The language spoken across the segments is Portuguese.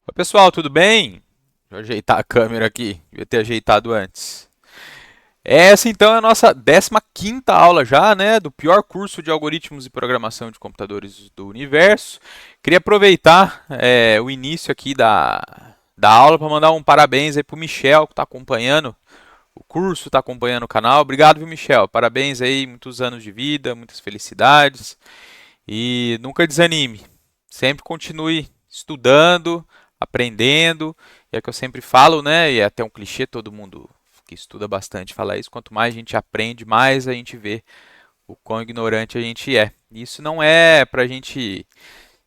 Oi, pessoal, tudo bem? Deixa eu ajeitar a câmera aqui, devia ter ajeitado antes. Essa então é a nossa 15ª aula já, né, do pior curso de algoritmos e programação de computadores do universo. Queria aproveitar o início aqui da aula para mandar um parabéns aí pro Michel que está acompanhando o curso, está acompanhando o canal. Obrigado, viu, Michel? Parabéns aí, muitos anos de vida, muitas felicidades. E nunca desanime. Sempre continue estudando, aprendendo. E é o que eu sempre falo, né? E é até um clichê, todo mundo que estuda bastante fala isso. Quanto mais a gente aprende, mais a gente vê o quão ignorante a gente é. E isso não é pra gente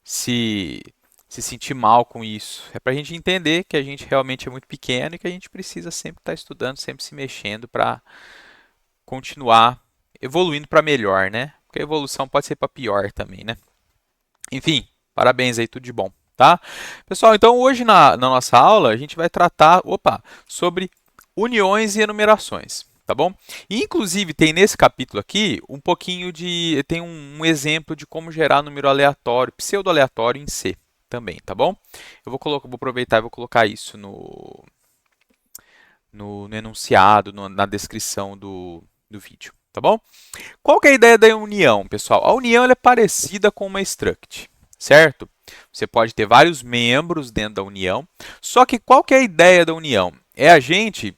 se, se sentir mal com isso. É pra gente entender que a gente realmente é muito pequeno e que a gente precisa sempre estar estudando, sempre se mexendo para continuar evoluindo para melhor, né? Porque a evolução pode ser para pior também, né? Enfim, parabéns aí, tudo de bom, tá? Pessoal, então hoje na nossa aula a gente vai tratar, sobre uniões e enumerações, tá bom? E, inclusive tem nesse capítulo aqui um pouquinho tem um exemplo de como gerar número aleatório, pseudo-aleatório em C também, tá bom? Vou aproveitar e vou colocar isso no enunciado, na descrição do vídeo, tá bom? Qual que é a ideia da união, pessoal? A união ela é parecida com uma struct, certo? Você pode ter vários membros dentro da união, só que qual que é a ideia da união? É a gente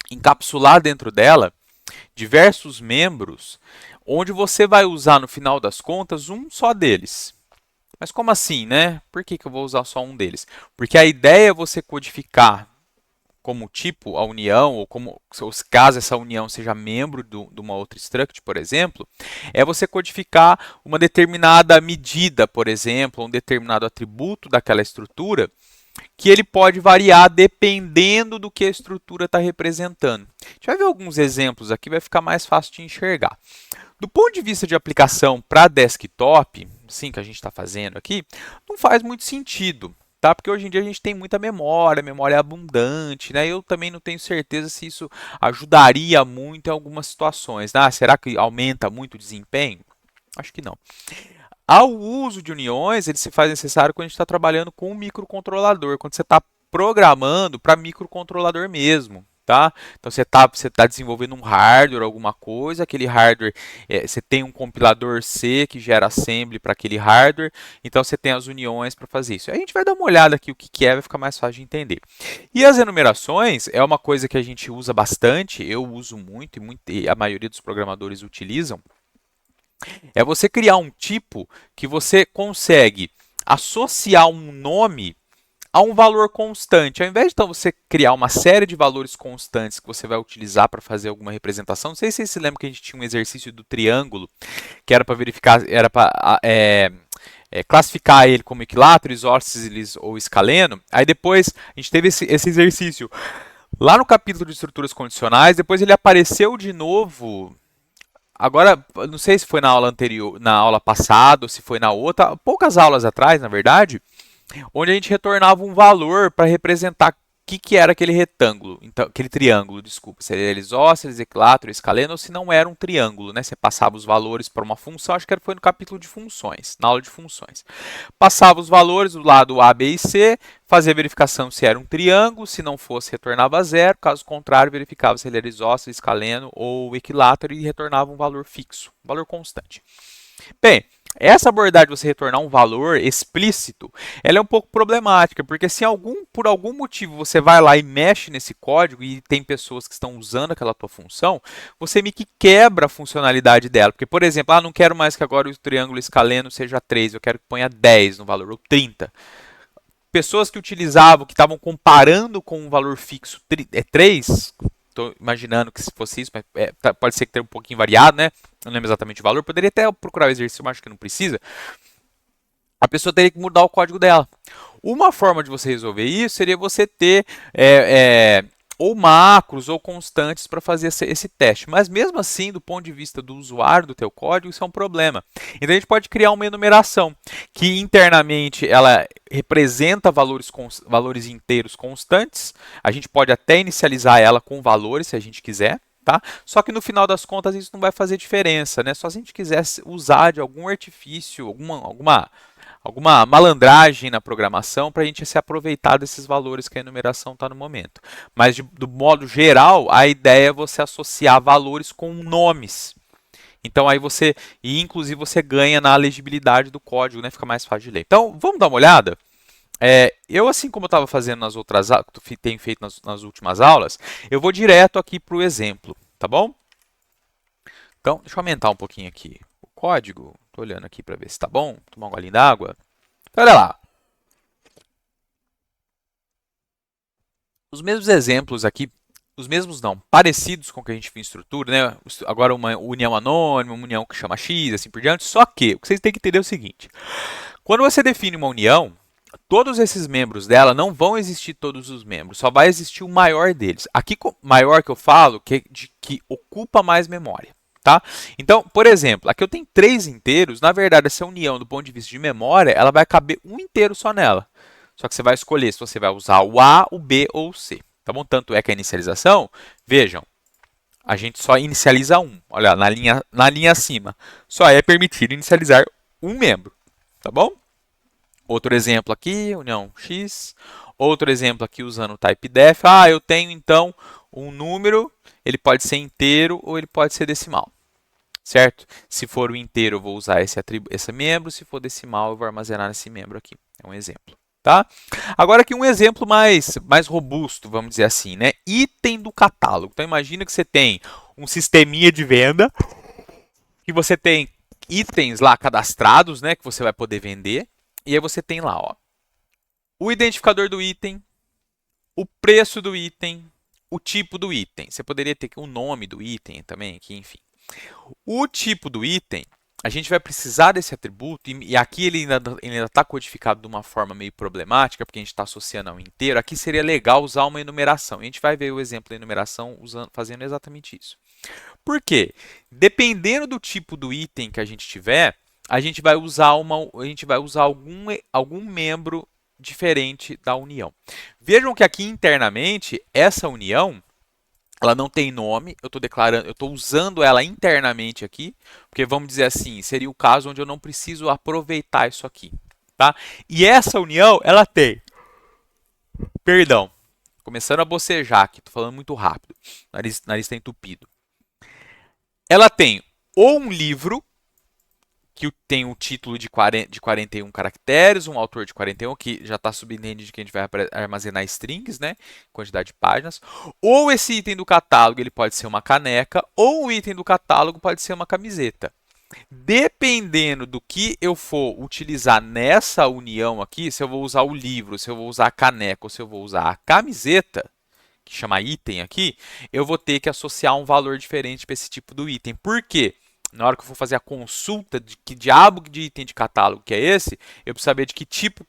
encapsular dentro dela diversos membros, onde você vai usar no final das contas um só deles. Mas como assim, né? Por que eu vou usar só um deles? Porque a ideia é você codificar como tipo a união, ou como caso essa união seja membro de uma outra struct, por exemplo, é você codificar uma determinada medida, por exemplo, um determinado atributo daquela estrutura, que ele pode variar dependendo do que a estrutura está representando. A gente vai ver alguns exemplos aqui, vai ficar mais fácil de enxergar. Do ponto de vista de aplicação para desktop, sim, que a gente está fazendo aqui, não faz muito sentido, tá? Porque hoje em dia a gente tem muita memória, memória abundante, né? Eu também não tenho certeza se isso ajudaria muito em algumas situações. Ah, será que aumenta muito o desempenho? Acho que não. Ao uso de uniões, ele se faz necessário quando a gente está trabalhando com um microcontrolador, quando você está programando para microcontrolador mesmo. Tá? Então você tá desenvolvendo um hardware, alguma coisa, aquele hardware, você tem um compilador C que gera assembly para aquele hardware, então você tem as uniões para fazer isso. A gente vai dar uma olhada aqui o que é, vai ficar mais fácil de entender. E as enumerações é uma coisa que a gente usa bastante, eu uso muito e a maioria dos programadores utilizam, é você criar um tipo que você consegue associar um nome a um valor constante. Ao invés de então você criar uma série de valores constantes que você vai utilizar para fazer alguma representação, não sei se vocês se lembram que a gente tinha um exercício do triângulo que era para verificar, era para classificar ele como equilátero, isósceles ou escaleno. Aí depois a gente teve esse exercício lá no capítulo de estruturas condicionais. Depois ele apareceu de novo. Agora, não sei se foi na aula anterior, na aula passada, ou se foi na outra, poucas aulas atrás, na verdade, onde a gente retornava um valor para representar o que era aquele retângulo, então, aquele triângulo, desculpa, se era isósceles, equilátero, escaleno, ou se não era um triângulo, né? Você passava os valores para uma função, acho que foi no capítulo de funções, na aula de funções. Passava os valores do lado A, B e C, fazia a verificação se era um triângulo, se não fosse, retornava zero, caso contrário, verificava se ele era isósceles, escaleno ou equilátero e retornava um valor fixo, um valor constante. Bem, essa abordagem de você retornar um valor explícito, ela é um pouco problemática, porque se por algum motivo você vai lá e mexe nesse código e tem pessoas que estão usando aquela tua função, você meio que quebra a funcionalidade dela. Porque, por exemplo, não quero mais que agora o triângulo escaleno seja 3, eu quero que ponha 10 no valor, ou 30. Pessoas que utilizavam, que estavam comparando com um valor fixo 3, estou imaginando que se fosse isso, mas pode ser que tenha um pouquinho variado, né? Não lembro exatamente o valor, poderia até procurar o exercício, mas acho que não precisa. A pessoa teria que mudar o código dela. Uma forma de você resolver isso seria você ter ou macros ou constantes para fazer esse teste. Mas mesmo assim, do ponto de vista do usuário do teu código, isso é um problema. Então a gente pode criar uma enumeração que internamente ela representa valores inteiros constantes. A gente pode até inicializar ela com valores se a gente quiser. Tá? Só que no final das contas isso não vai fazer diferença, né? Só se a gente quiser usar de algum artifício, alguma alguma malandragem na programação para a gente se aproveitar desses valores que a enumeração está no momento. Mas, do modo geral, a ideia é você associar valores com nomes. Então, aí inclusive você ganha na legibilidade do código, né? Fica mais fácil de ler. Então, vamos dar uma olhada? Eu, assim como eu estava fazendo nas outras tenho feito nas últimas aulas, eu vou direto aqui para o exemplo, tá bom? Então, deixa eu aumentar um pouquinho aqui o código. Estou olhando aqui para ver se está bom. Tomar um golinho d'água. Olha lá. Os mesmos exemplos aqui, os mesmos não, parecidos com o que a gente viu em estrutura, né? Agora uma união anônima, uma união que chama X, assim por diante. Só que o que vocês têm que entender é o seguinte. Quando você define uma união, todos esses membros dela não vão existir todos os membros, só vai existir o maior deles. Aqui, maior que eu falo, que ocupa mais memória. Tá? Então, por exemplo, aqui eu tenho 3 inteiros. Na verdade, essa união, do ponto de vista de memória, ela vai caber um inteiro só nela. Só que você vai escolher se você vai usar o A, o B ou o C. Tá bom? Tanto é que a inicialização, vejam, a gente só inicializa um. Olha, na linha acima, só é permitido inicializar um membro. Tá bom? Outro exemplo aqui, união X. Outro exemplo aqui usando o type def. Eu tenho então um número, ele pode ser inteiro ou ele pode ser decimal. Certo? Se for o inteiro, eu vou usar esse membro. Se for decimal, eu vou armazenar esse membro aqui. É um exemplo. Tá? Agora aqui um exemplo mais robusto, vamos dizer assim, né? Item do catálogo. Então imagina que você tem um sisteminha de venda, que você tem itens lá cadastrados, né? Que você vai poder vender. E aí você tem lá, ó, o identificador do item, o preço do item, o tipo do item. Você poderia ter o nome do item também, aqui, enfim. O tipo do item, a gente vai precisar desse atributo, e aqui ele ainda está codificado de uma forma meio problemática, porque a gente está associando ao inteiro. Aqui seria legal usar uma enumeração. A gente vai ver o exemplo da enumeração fazendo exatamente isso. Por quê? Dependendo do tipo do item que a gente tiver, a gente vai usar algum membro diferente da união. Vejam que aqui internamente, essa união, ela não tem nome, eu estou usando ela internamente aqui, porque vamos dizer assim, seria o caso onde eu não preciso aproveitar isso aqui. Tá? E essa união, ela tem, perdão, começando a bocejar aqui, estou falando muito rápido, nariz está entupido. Ela tem ou um livro, que tem um título de 41 caracteres, um autor de 41, que já está subentendido que a gente vai armazenar strings, né? Quantidade de páginas. Ou esse item do catálogo ele pode ser uma caneca, ou o item do catálogo pode ser uma camiseta. Dependendo do que eu for utilizar nessa união aqui, se eu vou usar o livro, se eu vou usar a caneca ou se eu vou usar a camiseta, que chama item aqui, eu vou ter que associar um valor diferente para esse tipo do item. Por quê? Na hora que eu for fazer a consulta de que diabo de item de catálogo que é esse, eu preciso saber de que tipo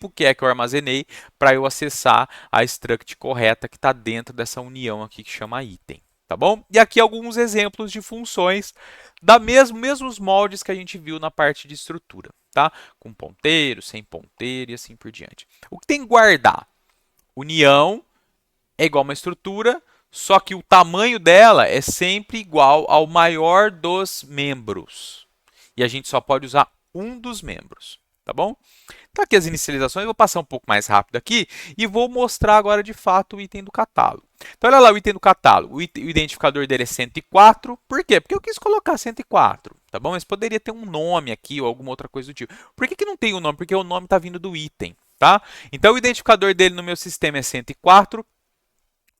que é que eu armazenei para eu acessar a struct correta que está dentro dessa união aqui que chama item. Tá bom? E aqui alguns exemplos de funções da mesmos moldes que a gente viu na parte de estrutura, tá? Com ponteiro, sem ponteiro e assim por diante. O que tem que guardar? União é igual a uma estrutura, só que o tamanho dela é sempre igual ao maior dos membros. E a gente só pode usar um dos membros, tá bom? Então aqui as inicializações, eu vou passar um pouco mais rápido aqui e vou mostrar agora de fato o item do catálogo. Então olha lá o item do catálogo, o identificador dele é 104, por quê? Porque eu quis colocar 104, tá bom? Mas poderia ter um nome aqui ou alguma outra coisa do tipo. Por que não tem o nome? Porque o nome está vindo do item, tá? Então o identificador dele no meu sistema é 104,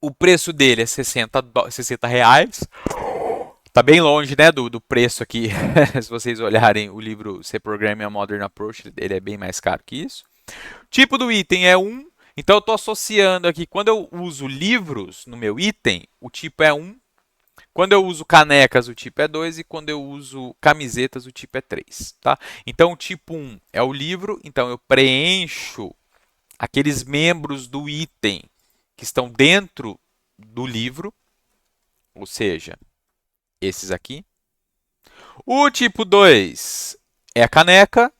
o preço dele é 60 reais. Está bem longe, né, do preço aqui. Se vocês olharem o livro C Programming a Modern Approach, ele é bem mais caro que isso. O tipo do item é 1. Então, eu estou associando aqui, quando eu uso livros no meu item, o tipo é 1. Quando eu uso canecas, o tipo é 2. E quando eu uso camisetas, o tipo é 3. Tá? Então, o tipo 1 é o livro. Então, eu preencho aqueles membros do item que estão dentro do livro, ou seja, esses aqui. O tipo 2 é a caneca.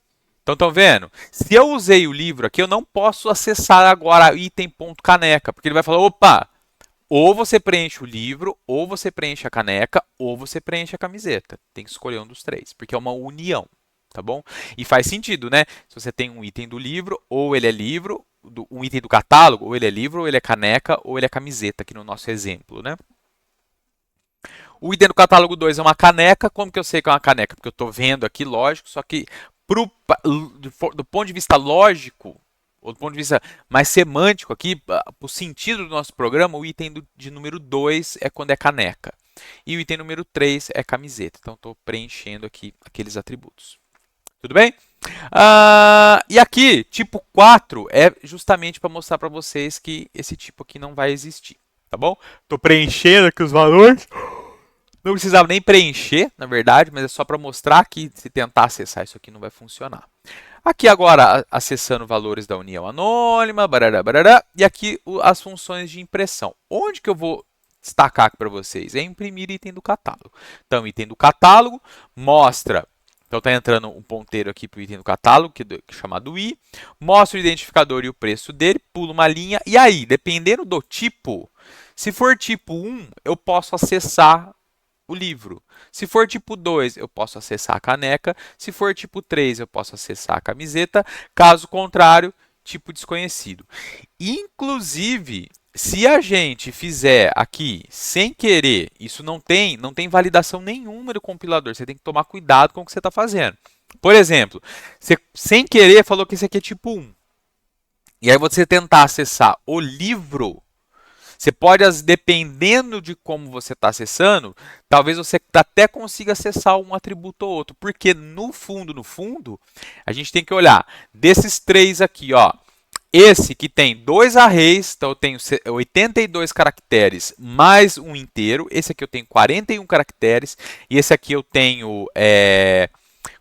Então, estão vendo? Se eu usei o livro aqui, eu não posso acessar agora item.caneca, porque ele vai falar, opa, ou você preenche o livro, ou você preenche a caneca, ou você preenche a camiseta. Tem que escolher um dos três, porque é uma união. tá bom? E faz sentido, né? Se você tem um item do livro, ou ele é livro, um item do catálogo, ou ele é livro, ou ele é caneca, ou ele é camiseta, aqui no nosso exemplo, né? O item do catálogo 2 é uma caneca. Como que eu sei que é uma caneca? Porque eu estou vendo aqui, lógico, só que do ponto de vista lógico, ou do ponto de vista mais semântico aqui, o sentido do nosso programa, o item de número 2 é quando é caneca. E o item número 3 é camiseta. Então, estou preenchendo aqui aqueles atributos. Tudo bem? E aqui, tipo 4 é justamente para mostrar para vocês que esse tipo aqui não vai existir. Tá bom? Estou preenchendo aqui os valores. Não precisava nem preencher, na verdade, mas é só para mostrar que se tentar acessar isso aqui não vai funcionar. Aqui agora, acessando valores da união anônima, barará, barará, e aqui as funções de impressão. Onde que eu vou destacar aqui para vocês? É imprimir item do catálogo. Então, item do catálogo mostra... Então, está entrando um ponteiro aqui para o item do catálogo, que é chamado I. Mostra o identificador e o preço dele, pula uma linha. E aí, dependendo do tipo, se for tipo 1, eu posso acessar o livro. Se for tipo 2, eu posso acessar a caneca. Se for tipo 3, eu posso acessar a camiseta. Caso contrário, tipo desconhecido. Inclusive, se a gente fizer aqui sem querer, isso não tem validação nenhuma do compilador. Você tem que tomar cuidado com o que você está fazendo. Por exemplo, você sem querer falou que esse aqui é tipo 1. E aí você tentar acessar o livro, você pode, dependendo de como você está acessando, talvez você até consiga acessar um atributo ou outro. Porque no fundo, a gente tem que olhar desses 3 aqui, ó. Esse que tem 2 arrays, então eu tenho 82 caracteres mais um inteiro. Esse aqui eu tenho 41 caracteres. E esse aqui eu tenho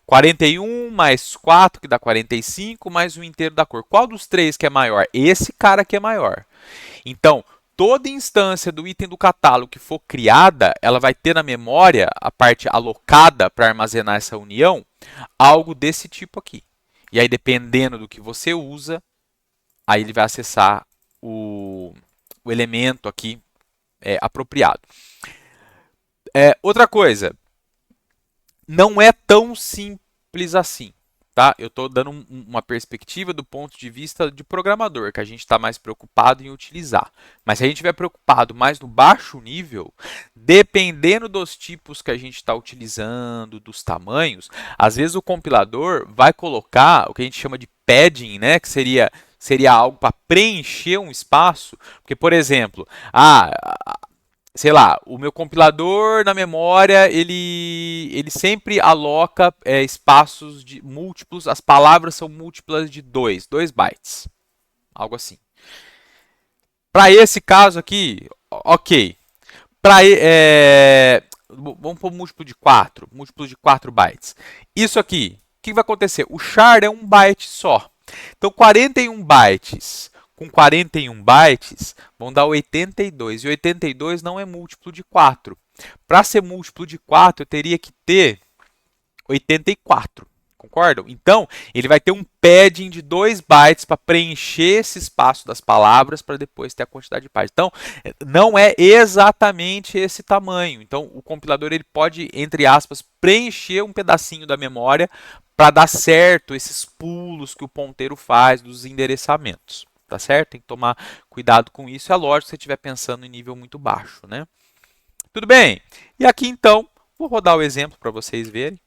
41 mais 4, que dá 45, mais um inteiro da cor. Qual dos 3 que é maior? Esse cara aqui é maior. Então, toda instância do item do catálogo que for criada, ela vai ter na memória, a parte alocada para armazenar essa união, algo desse tipo aqui. E aí, dependendo do que você usa, aí ele vai acessar o elemento aqui apropriado. Outra coisa, não é tão simples assim. Tá? Eu estou dando uma perspectiva do ponto de vista de programador, que a gente está mais preocupado em utilizar. Mas se a gente estiver preocupado mais no baixo nível, dependendo dos tipos que a gente está utilizando, dos tamanhos, às vezes o compilador vai colocar o que a gente chama de padding, né? Que seria algo para preencher um espaço. Porque, por exemplo, sei lá, o meu compilador na memória, ele sempre aloca espaços de múltiplos, as palavras são múltiplas de 2 bytes. Algo assim. Para esse caso aqui, ok. Vamos pôr múltiplo de 4 bytes. Isso aqui, o que vai acontecer? O char é 1 byte só. Então, 41 bytes com 41 bytes vão dar 82. E 82 não é múltiplo de 4. Para ser múltiplo de 4, eu teria que ter 84. Concordam? Então, ele vai ter um padding de 2 bytes para preencher esse espaço das palavras para depois ter a quantidade de bytes. Então, não é exatamente esse tamanho. Então, o compilador ele pode, entre aspas, preencher um pedacinho da memória para dar certo esses pulos que o ponteiro faz dos endereçamentos. Tá certo? Tem que tomar cuidado com isso. É lógico se você estiver pensando em nível muito baixo, né? Tudo bem? E aqui, então, vou rodar o exemplo para vocês verem.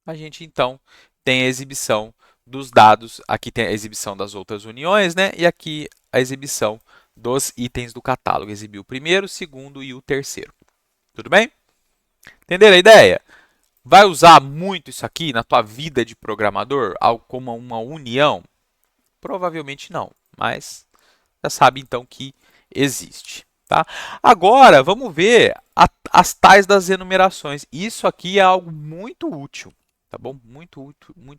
A gente, então, tem a exibição dos dados. Aqui tem a exibição das outras uniões, né? E aqui a exibição dos itens do catálogo. Exibiu o primeiro, o segundo e o terceiro. Tudo bem? Entenderam a ideia? Vai usar muito isso aqui na tua vida de programador? Algo como uma união? Provavelmente não, mas já sabe então que existe. Tá? Agora, vamos ver as tais das enumerações. Isso aqui é algo muito útil. Tá bom? Muito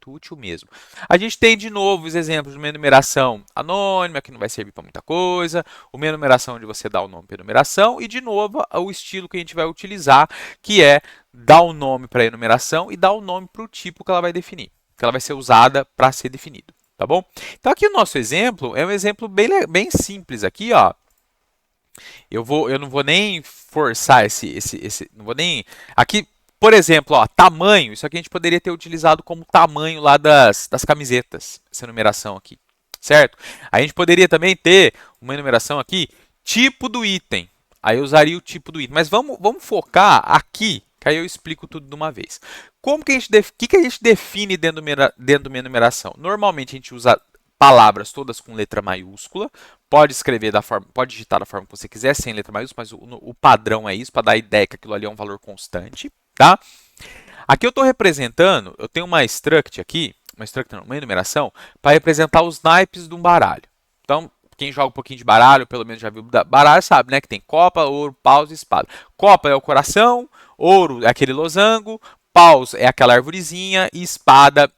útil mesmo. A gente tem de novo os exemplos de uma enumeração anônima, que não vai servir para muita coisa, uma enumeração onde você dá o nome para a enumeração, e de novo o estilo que a gente vai utilizar, que é dar o nome para a enumeração e dar o nome para o tipo que ela vai definir, que ela vai ser usada para ser definido. Tá bom? Então aqui o nosso exemplo é um exemplo bem simples aqui, ó. Eu não vou nem forçar não vou nem aqui Por exemplo, ó, tamanho, isso aqui a gente poderia ter utilizado como tamanho lá das camisetas, essa numeração aqui, certo? A gente poderia também ter uma enumeração aqui, tipo do item. Aí eu usaria o tipo do item. Mas vamos focar aqui, que aí eu explico tudo de uma vez. Como que a gente, que a gente define dentro de uma enumeração? Normalmente a gente usa palavras todas com letra maiúscula. Pode escrever da forma, pode digitar da forma que você quiser, sem letra maiúscula, mas o padrão é isso, para dar a ideia que aquilo ali é um valor constante, tá? Aqui eu estou representando, eu tenho uma struct aqui, uma enumeração, para representar os naipes de um baralho. Então, quem joga um pouquinho de baralho, pelo menos já viu baralho, sabe, né? Que tem copa, ouro, paus e espada. Copa é o coração, ouro é aquele losango, paus é aquela arvorezinha e espada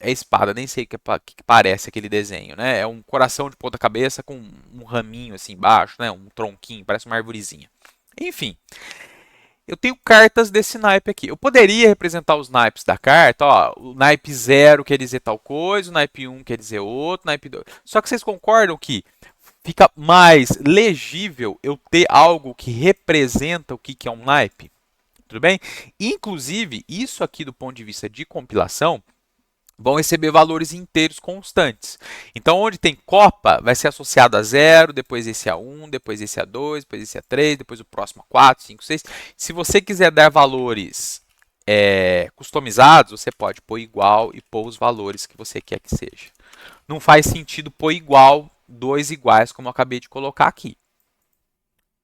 é espada, nem sei o que parece aquele desenho, né? É um coração de ponta cabeça com um raminho assim embaixo, né? Um tronquinho, parece uma arvorezinha. Enfim, eu tenho cartas desse naipe aqui. Eu poderia representar os naipes da carta, ó, o naipe 0 quer dizer tal coisa, o naipe 1 quer dizer outro, o naipe 2. Só que vocês concordam que fica mais legível eu ter algo que representa o que é um naipe? Tudo bem? Inclusive, isso aqui do ponto de vista de compilação, vão receber valores inteiros constantes. Então, onde tem copa, vai ser associado a 0, depois esse a 1, depois esse a 2, depois esse a 3, depois o próximo a 4, 5, 6. Se você quiser dar valores customizados, você pode pôr igual e pôr os valores que você quer que seja. Não faz sentido pôr igual, dois iguais, como eu acabei de colocar aqui.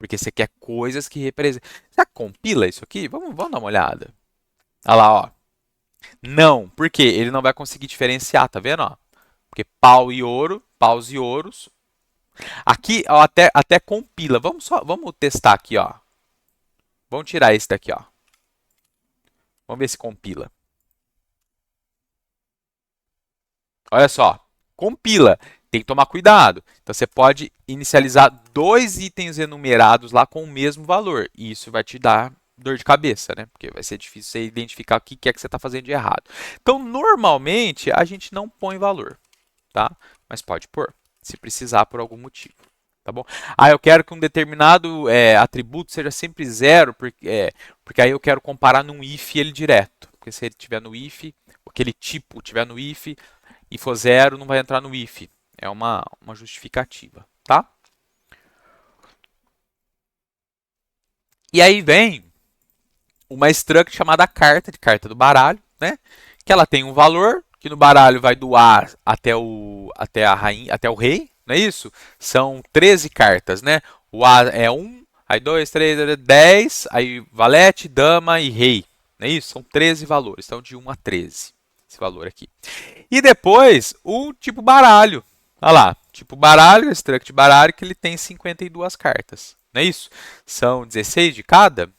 Porque você quer coisas que representem. Será que compila isso aqui? Vamos dar uma olhada. Olha lá, ó. Não, porque ele não vai conseguir diferenciar, tá vendo? Ó? Porque pau e ouro, paus e ouros. Aqui ó, até compila. Vamos testar aqui, ó. Vamos tirar esse daqui, ó. Vamos ver se compila. Olha só, compila. Tem que tomar cuidado. Então você pode inicializar dois itens enumerados lá com o mesmo valor. E isso vai te dar dor de cabeça, né? Porque vai ser difícil você identificar o que é que você está fazendo de errado. Então, normalmente, a gente não põe valor, tá? Mas pode pôr, se precisar por algum motivo, tá bom? Ah, eu quero que um determinado atributo seja sempre 0, porque aí eu quero comparar num if ele direto. Porque se ele estiver no if, aquele tipo estiver no if e for 0, não vai entrar no if. É uma justificativa, tá? E aí vem uma struct chamada carta, de carta do baralho, né? Que ela tem um valor, que no baralho vai do A até a rainha, até o rei, não é isso? São 13 cartas, né? O A é 1, aí 2, 3, 10, aí valete, dama e rei, não é isso? São 13 valores, então de 1 a 13, esse valor aqui. E depois o tipo baralho, olha lá, tipo baralho, struct baralho, que ele tem 52 cartas, não é isso? São 16 de cada,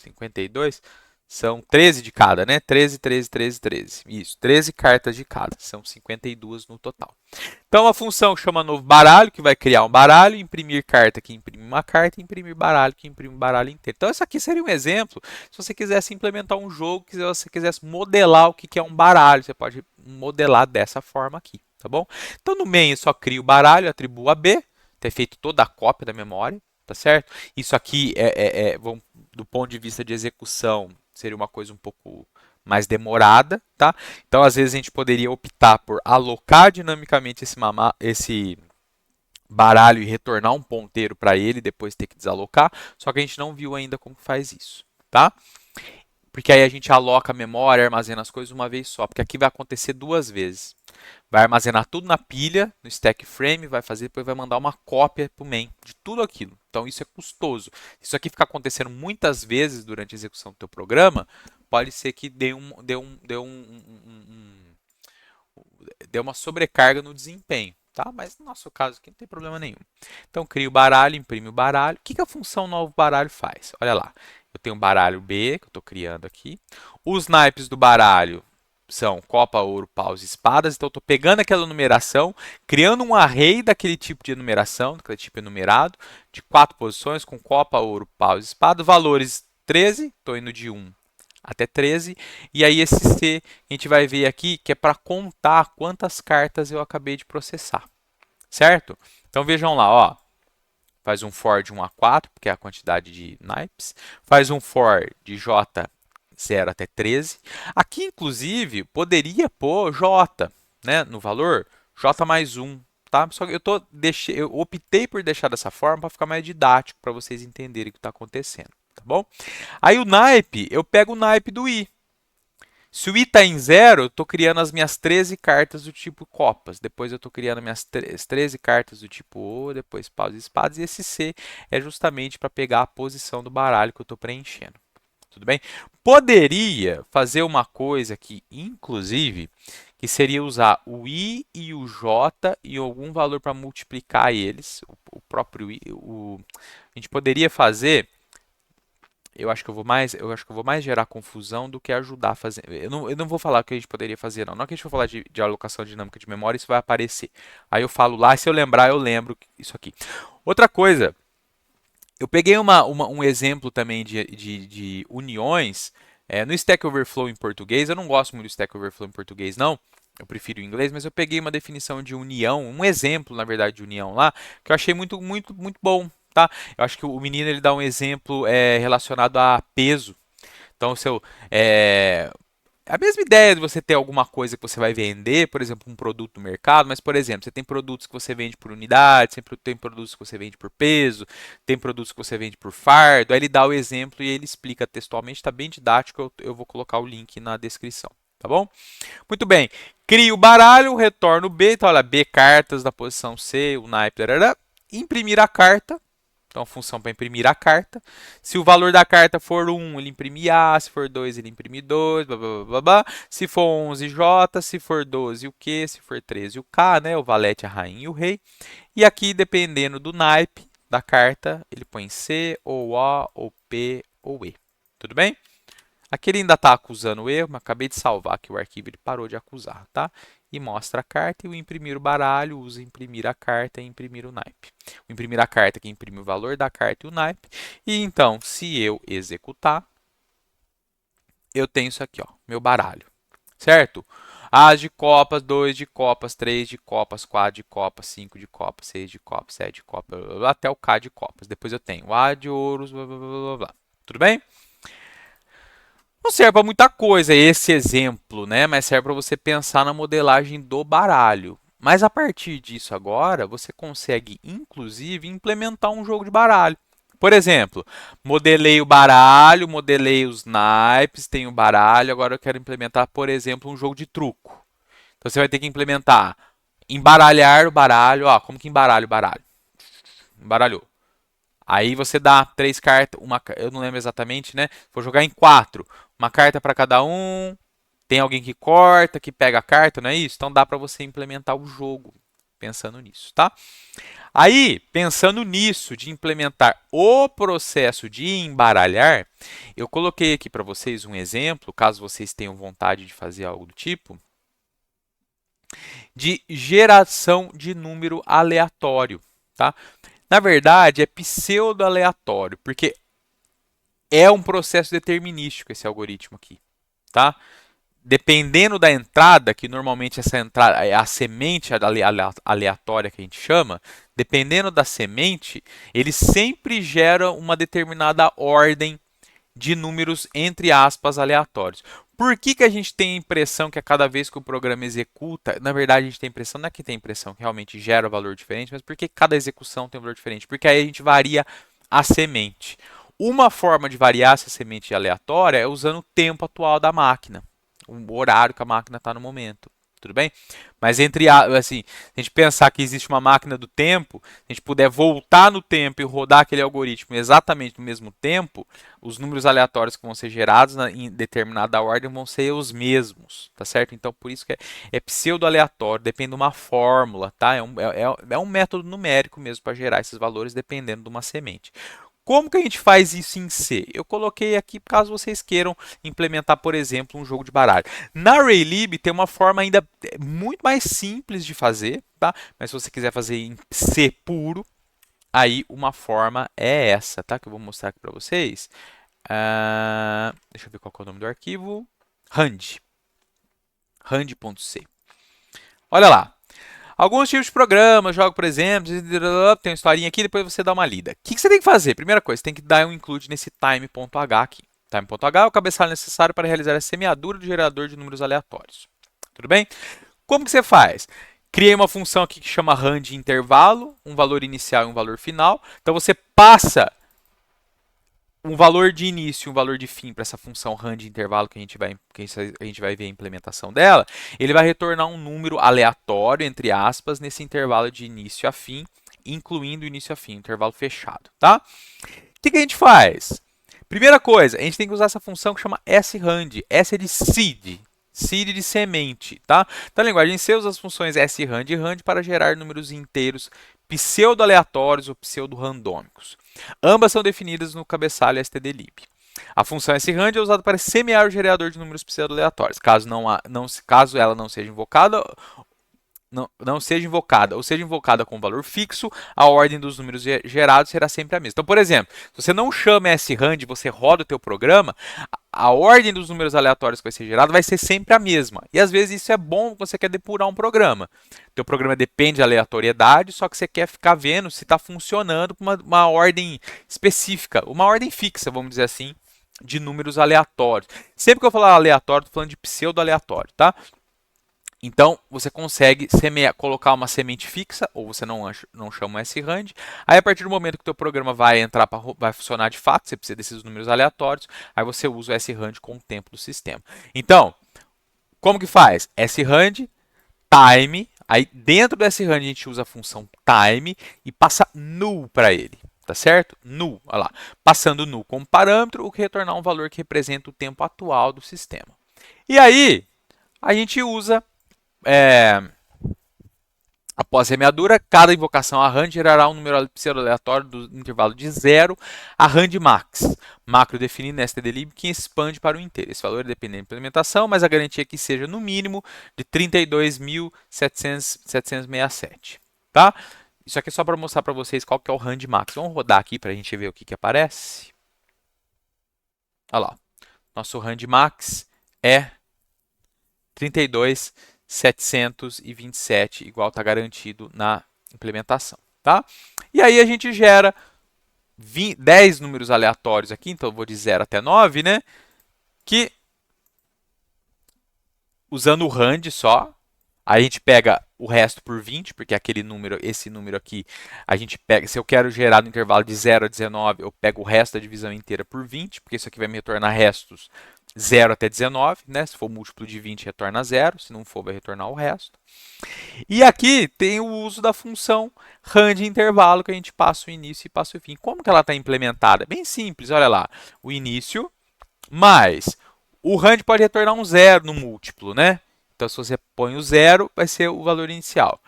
52, são 13 de cada, né? 13, 13, 13, 13. Isso, 13 cartas de cada, são 52 no total. Então, a função chama novo baralho, que vai criar um baralho, imprimir carta, que imprime uma carta, e imprimir baralho, que imprime um baralho inteiro. Então, isso aqui seria um exemplo, se você quisesse implementar um jogo, se você quisesse modelar o que é um baralho, você pode modelar dessa forma aqui, tá bom? Então, no main, eu só crio o baralho, atribuo a B, ter feito toda a cópia da memória, tá certo? Isso aqui do ponto de vista de execução, seria uma coisa um pouco mais demorada, tá? Então, às vezes, a gente poderia optar por alocar dinamicamente esse baralho e retornar um ponteiro para ele, depois ter que desalocar, só que a gente não viu ainda como faz isso, tá? Porque aí a gente aloca a memória, armazena as coisas uma vez só, porque aqui vai acontecer duas vezes. Vai armazenar tudo na pilha, no stack frame, vai fazer, depois vai mandar uma cópia para o main de tudo aquilo. Então isso é custoso. Se isso aqui ficar acontecendo muitas vezes durante a execução do teu programa, pode ser que dê uma sobrecarga no desempenho. Tá? Mas no nosso caso aqui não tem problema nenhum. Então cria o baralho, imprime o baralho. O que a função novo baralho faz? Olha lá. Eu tenho um baralho B, que eu estou criando aqui. Os naipes do baralho são copa, ouro, paus e espadas. Então, eu estou pegando aquela numeração, criando um array daquele tipo de numeração, daquele tipo enumerado, de 4 posições, com copa, ouro, paus e espada. Valores 13, estou indo de 1 até 13. E aí, esse C, a gente vai ver aqui, que é para contar quantas cartas eu acabei de processar. Certo? Então, vejam lá, ó. faz um for de 1 a 4, porque é a quantidade de naipes, faz um for de j 0 até 13. Aqui, inclusive, poderia pôr j, né, no valor, j mais 1. Tá? Só que eu optei por deixar dessa forma para ficar mais didático, para vocês entenderem o que está acontecendo. Tá bom? Aí o naipe, eu pego o naipe do i. Se o i está em 0, eu estou criando as minhas 13 cartas do tipo copas. Depois eu estou criando minhas 13 cartas do tipo O, depois paus e espadas. E esse C é justamente para pegar a posição do baralho que eu estou preenchendo. Tudo bem? Poderia fazer uma coisa aqui, inclusive, que seria usar o i e o j e algum valor para multiplicar eles. O próprio i, a gente poderia fazer. Eu acho que eu vou mais gerar confusão do que ajudar a fazer. Eu não vou falar o que a gente poderia fazer, não. Na hora que a gente for falar de alocação dinâmica de memória, isso vai aparecer. Aí eu falo lá, e se eu lembrar, eu lembro isso aqui. Outra coisa, eu peguei um exemplo também de uniões no Stack Overflow em português. Eu não gosto muito do Stack Overflow em português, não. Eu prefiro o inglês, mas eu peguei uma definição de união, um exemplo, na verdade, de união lá, que eu achei muito, muito, muito bom. Tá? Eu acho que o menino ele dá um exemplo relacionado a peso. Então, a mesma ideia de você ter alguma coisa que você vai vender, por exemplo, um produto no mercado, mas, por exemplo, você tem produtos que você vende por unidade, sempre tem produtos que você vende por peso, tem produtos que você vende por fardo. Aí ele dá o exemplo e ele explica textualmente, está bem didático, eu vou colocar o link na descrição, tá bom? Muito bem, crio o baralho, retorno B, então olha, B cartas na posição C, o naipe, imprimir a carta. Então, a função para imprimir a carta. Se o valor da carta for 1, ele imprime A. Se for 2, ele imprime 2. Blá, blá, blá, blá. Se for 11, J. Se for 12, o Q. Se for 13, o K. Né? O valete, a rainha e o rei. E aqui, dependendo do naipe da carta, ele põe C, ou A, ou P, ou E. Tudo bem? Aqui ele ainda está acusando o erro, mas acabei de salvar aqui o arquivo, ele parou de acusar, tá? E mostra a carta e o imprimir o baralho usa imprimir a carta e imprimir o naipe. O imprimir a carta que imprime o valor da carta e o naipe. E então, se eu executar, eu tenho isso aqui, ó, meu baralho, certo? As de copas, 2 de copas, 3 de copas, 4 de copas, 5 de copas, 6 de copas, 7 de copas, blá, blá, blá, até o K de copas. Depois eu tenho A de ouros, blá, blá, blá, blá, blá. Tudo bem? Não serve para muita coisa esse exemplo, né? Mas serve para você pensar na modelagem do baralho. Mas a partir disso agora, você consegue, inclusive, implementar um jogo de baralho. Por exemplo, modelei o baralho, modelei os naipes, tenho o baralho, agora eu quero implementar, por exemplo, um jogo de truco. Então você vai ter que implementar, embaralhar o baralho. Ó, como que embaralha o baralho? Embaralhou. Aí você dá 3 cartas, eu não lembro exatamente, né? Vou jogar em 4. Uma carta para cada um. Tem alguém que corta, que pega a carta, não é isso? Então dá para você implementar o jogo pensando nisso, tá? Aí, pensando nisso, de implementar o processo de embaralhar, eu coloquei aqui para vocês um exemplo, caso vocês tenham vontade de fazer algo do tipo, de geração de número aleatório, tá? Na verdade, é pseudo-aleatório, porque é um processo determinístico esse algoritmo aqui, tá? Dependendo da entrada, que normalmente essa entrada é a semente aleatória que a gente chama, dependendo da semente, ele sempre gera uma determinada ordem de números, entre aspas, aleatórios. Por que a gente tem a impressão que a cada vez que o programa executa, na verdade a gente tem a impressão, não é que tem a impressão que realmente gera um valor diferente, mas porque cada execução tem um valor diferente? Porque aí a gente varia a semente. Uma forma de variar essa semente aleatória é usando o tempo atual da máquina, o horário que a máquina está no momento. Tudo bem? Mas assim, se a gente pensar que existe uma máquina do tempo, se a gente puder voltar no tempo e rodar aquele algoritmo exatamente no mesmo tempo, os números aleatórios que vão ser gerados em determinada ordem vão ser os mesmos, tá certo? Então, por isso que é pseudo-aleatório, depende de uma fórmula, tá? É um método numérico mesmo para gerar esses valores dependendo de uma semente. Como que a gente faz isso em C? Eu coloquei aqui caso vocês queiram implementar, por exemplo, um jogo de baralho. Na Raylib tem uma forma ainda muito mais simples de fazer, tá? Mas se você quiser fazer em C puro, aí uma forma é essa, tá? Que eu vou mostrar aqui para vocês. Deixa eu ver qual é o nome do arquivo. Rand. Rand.c. Olha lá. Alguns tipos de programas, jogo, por exemplo, tem uma historinha aqui, depois você dá uma lida. O que você tem que fazer? Primeira coisa, você tem que dar um include nesse time.h aqui. Time.h é o cabeçalho necessário para realizar a semeadura do gerador de números aleatórios. Tudo bem? Como que você faz? Criei uma função aqui que chama rand de intervalo, um valor inicial e um valor final. Então você passa um valor de início e um valor de fim para essa função rand de intervalo que a gente vai ver a implementação dela. Ele vai retornar um número aleatório, entre aspas, nesse intervalo de início a fim, incluindo início a fim, intervalo fechado. Tá? O que a gente faz? Primeira coisa, a gente tem que usar essa função que chama srand. S é de seed. Seed de semente, tá? Então, a linguagem C usa as funções srand e rand para gerar números inteiros pseudo-aleatórios ou pseudo-randômicos. Ambas são definidas no cabeçalho stdlib. A função srand é usada para semear o gerador de números pseudo-aleatórios. Caso ela não seja invocada ou seja invocada com valor fixo, a ordem dos números gerados será sempre a mesma. Então, por exemplo, se você não chama srand e você roda o teu programa, a ordem dos números aleatórios que vai ser gerado vai ser sempre a mesma. E às vezes isso é bom quando você quer depurar um programa. O teu programa depende de aleatoriedade, só que você quer ficar vendo se está funcionando com uma ordem específica, uma ordem fixa, vamos dizer assim, de números aleatórios. Sempre que eu falar aleatório, estou falando de pseudo-aleatório, tá? Então, você consegue colocar uma semente fixa, ou você não chama um srand. Aí, a partir do momento que o teu programa vai funcionar de fato, você precisa desses números aleatórios, aí você usa o srand com o tempo do sistema. Então, como que faz? Srand, time, aí dentro do srand a gente usa a função time e passa null para ele, tá certo? Null, olha lá. Passando null como parâmetro, o que retornar um valor que representa o tempo atual do sistema. E aí, a gente usa após a semeadura, cada invocação a rand gerará um número pseudo-aleatório do intervalo de 0 a rand max, macro definido na stdlib que expande para o inteiro. Esse valor é dependente da implementação, mas a garantia é que seja no mínimo de 32.767. Tá? Isso aqui é só para mostrar para vocês qual que é o rand max. Vamos rodar aqui para a gente ver o que aparece. Olha lá. Nosso rand max é 32.727, igual está garantido na implementação, tá? E aí a gente gera 10 números aleatórios aqui, então eu vou de 0 até 9, né? Que, usando o rand só, a gente pega o resto por 20, porque aquele número, esse número aqui, a gente pega, se eu quero gerar no intervalo de 0 a 19, eu pego o resto da divisão inteira por 20, porque isso aqui vai me retornar restos 0 até 19, né? Se for múltiplo de 20, retorna 0. Se não for, vai retornar o resto. E aqui tem o uso da função rand intervalo, que a gente passa o início e passa o fim. Como que ela está implementada? Bem simples, olha lá. O início mais o rand pode retornar um 0 no múltiplo, né? Então, se você põe o 0, vai ser o valor inicial.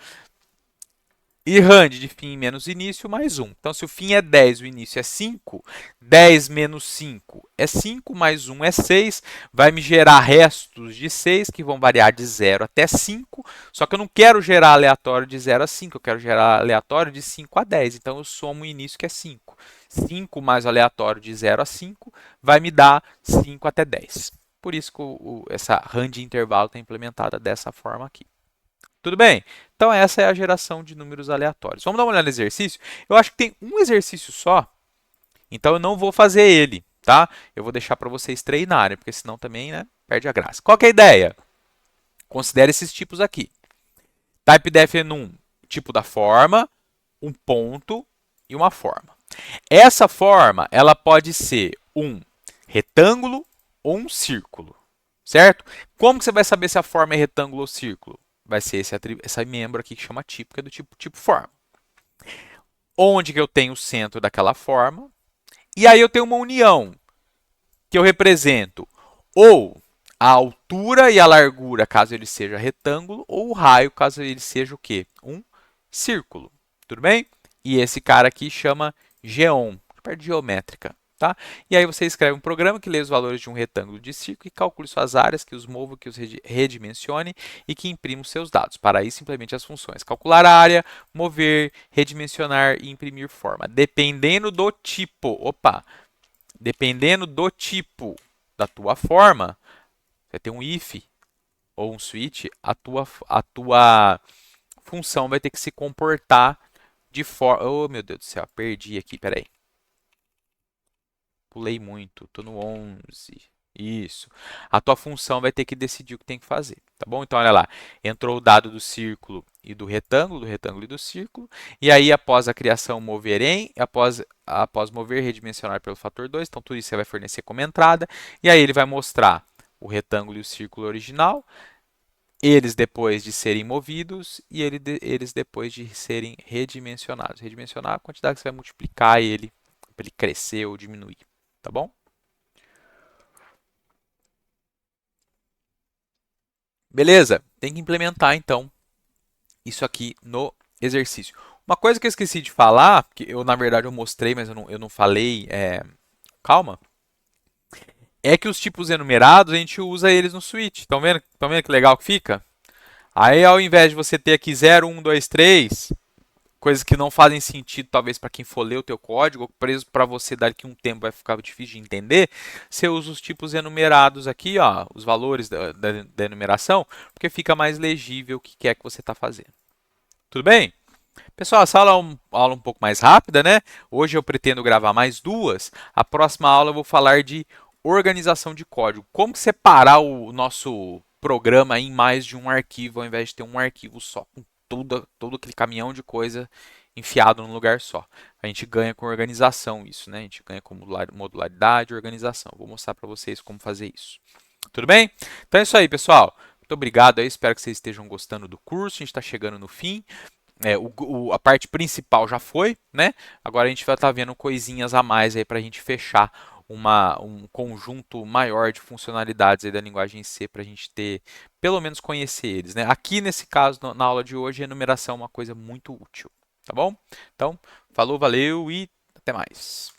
E rand de fim menos início mais 1. Então, se o fim é 10 e o início é 5, 10 menos 5 é 5, mais 1 é 6. Vai me gerar restos de 6, que vão variar de 0 até 5. Só que eu não quero gerar aleatório de 0 a 5, eu quero gerar aleatório de 5 a 10. Então, eu somo o início, que é 5. 5 mais o aleatório de 0 a 5 vai me dar 5 até 10. Por isso que essa rand intervalo está implementada dessa forma aqui. Tudo bem? Então, essa é a geração de números aleatórios. Vamos dar uma olhada no exercício? Eu acho que tem um exercício só, então eu não vou fazer ele, tá? Eu vou deixar para vocês treinarem, porque senão também, né, perde a graça. Qual que é a ideia? Considere esses tipos aqui. Typedef é num tipo da forma, um ponto e uma forma. Essa forma, ela pode ser um retângulo ou um círculo, certo? Como que você vai saber se a forma é retângulo ou círculo? Vai ser esse membro aqui que chama tipo, que é do tipo forma. Onde que eu tenho o centro daquela forma. E aí eu tenho uma união, que eu represento ou a altura e a largura, caso ele seja retângulo, ou o raio, caso ele seja o quê? Um círculo. Tudo bem? E esse cara aqui chama geom, parte geométrica. Tá? E aí você escreve um programa que lê os valores de um retângulo de círculo e calcule suas áreas, que os mova, que os redimensione e que imprima os seus dados. Para isso, implemente as funções calcular área, mover, redimensionar e imprimir forma. Dependendo do tipo, dependendo do tipo da tua forma, você tem um if ou um switch, função vai ter que se comportar de forma... Oh, meu Deus do céu, perdi aqui, peraí. Pulei muito, tô no 11. Isso. A tua função vai ter que decidir o que tem que fazer, tá bom? Então, olha lá. Entrou o dado do círculo e do retângulo e do círculo. E aí, após a criação mover em, após mover redimensionar pelo fator 2, então tudo isso você vai fornecer como entrada. E aí ele vai mostrar o retângulo e o círculo original, eles depois de serem movidos e eles depois de serem redimensionados. Redimensionar é a quantidade que você vai multiplicar ele para ele crescer ou diminuir, tá bom? Beleza, tem que implementar então isso aqui no exercício. Uma coisa que eu esqueci de falar, que eu na verdade eu mostrei, mas eu não falei, calma, é que os tipos enumerados a gente usa eles no switch. Estão vendo? Estão vendo que legal que fica? Aí ao invés de você ter aqui 0, 1, 2, 3, coisas que não fazem sentido talvez para quem for ler o teu código, ou preso para você daqui um tempo vai ficar difícil de entender, você usa os tipos enumerados aqui, ó, os valores da enumeração, porque fica mais legível o que é que você está fazendo. Tudo bem? Pessoal, essa aula é uma aula um pouco mais rápida, né? Hoje eu pretendo gravar mais duas. A próxima aula eu vou falar de organização de código. Como separar o nosso programa em mais de um arquivo, ao invés de ter um arquivo só, com todo aquele caminhão de coisa enfiado num lugar só. A gente ganha com organização isso, né? A gente ganha com modularidade e organização. Vou mostrar para vocês como fazer isso. Tudo bem? Então é isso aí, pessoal. Muito obrigado aí, espero que vocês estejam gostando do curso. A gente está chegando no fim. A parte principal já foi, né? Agora a gente vai estar vendo coisinhas a mais aí para a gente fechar um conjunto maior de funcionalidades aí da linguagem C para a gente ter, pelo menos conhecer eles, né? Aqui nesse caso, na aula de hoje, a enumeração é uma coisa muito útil, tá bom? Então, falou, valeu e até mais.